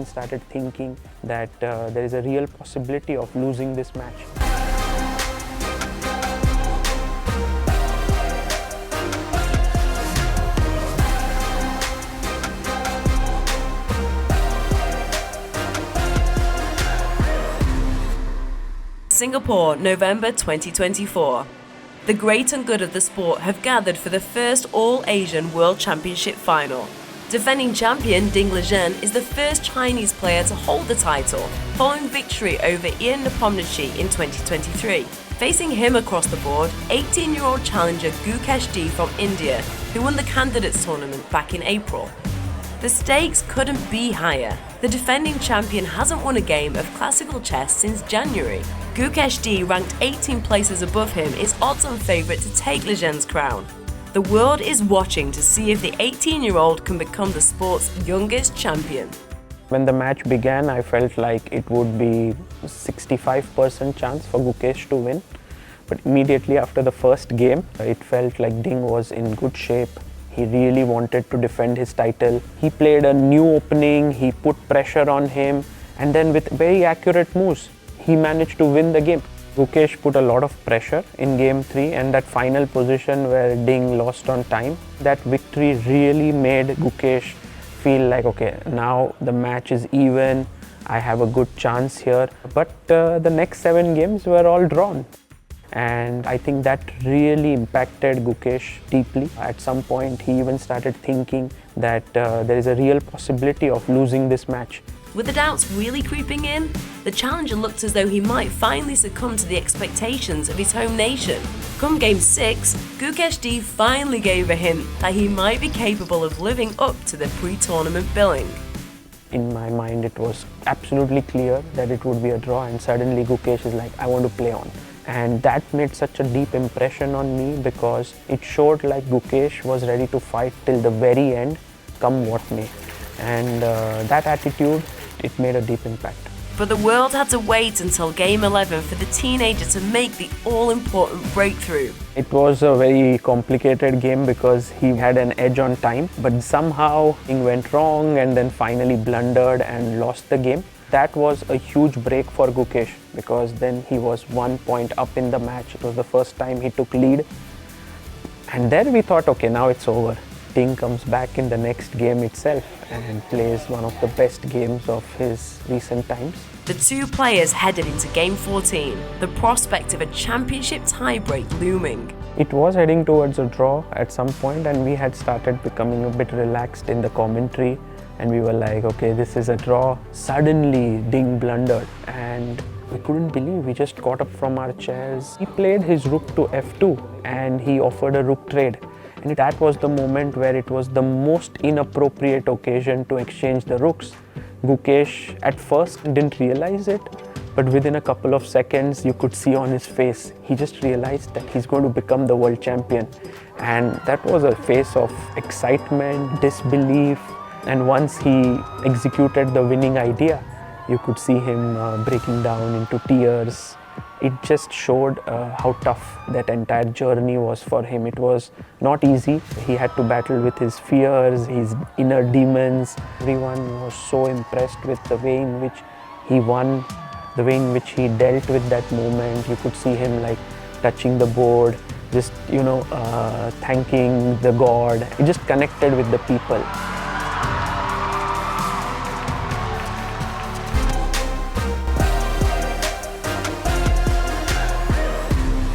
even started thinking that there is a real possibility of losing this match. Singapore, November 2024. The great and good of the sport have gathered for the first All-Asian World Championship final. Defending champion Ding Liren is the first Chinese player to hold the title, following victory over Ian Nepomniachtchi in 2023. Facing him across the board, 18-year-old challenger Gukesh D from India, who won the Candidates Tournament back in April. The stakes couldn't be higher. The defending champion hasn't won a game of classical chess since January. Gukesh D, ranked 18 places above him, is odds-on favourite to take Liren's crown. The world is watching to see if the 18-year-old can become the sport's youngest champion. When the match began, I felt like it would be 65% chance for Gukesh to win. But immediately after the first game, it felt like Ding was in good shape. He really wanted to defend his title. He played a new opening, he put pressure on him, and then with very accurate moves, he managed to win the game. Gukesh put a lot of pressure in game 3, and that final position where Ding lost on time, that victory really made Gukesh feel like, okay, now the match is even, I have a good chance here. But the next 7 games were all drawn. And I think that really impacted Gukesh deeply. At some point, he even started thinking that there is a real possibility of losing this match. With the doubts really creeping in, the challenger looked as though he might finally succumb to the expectations of his home nation. Come Game 6, Gukesh D finally gave a hint that he might be capable of living up to the pre-tournament billing. In my mind, it was absolutely clear that it would be a draw, and suddenly Gukesh is like, I want to play on. And that made such a deep impression on me because it showed like Gukesh was ready to fight till the very end, come what may. And that attitude, it made a deep impact. But the world had to wait until Game 11 for the teenager to make the all-important breakthrough. It was a very complicated game because he had an edge on time, but somehow things went wrong and then finally blundered and lost the game. That was a huge break for Gukesh because then he was 1 point up in the match. It was the first time he took lead. And then we thought, okay, now it's over. Ding comes back in the next game itself and plays one of the best games of his recent times. The two players headed into Game 14, the prospect of a championship tiebreak looming. It was heading towards a draw at some point, and we had started becoming a bit relaxed in the commentary. And we were like, okay, this is a draw. Suddenly, Ding blundered and we couldn't believe. We just got up from our chairs. He played his rook to f2 and he offered a rook trade. And that was the moment where it was the most inappropriate occasion to exchange the rooks. Gukesh at first didn't realize it, but within a couple of seconds, you could see on his face, he just realized that he's going to become the world champion. And that was a face of excitement, disbelief. And once he executed the winning idea, you could see him breaking down into tears. It just showed how tough that entire journey was for him. It was not easy. He had to battle with his fears, his inner demons. Everyone was so impressed with the way in which he won, the way in which he dealt with that moment. You could see him like touching the board, just, thanking the god. He just connected with the people.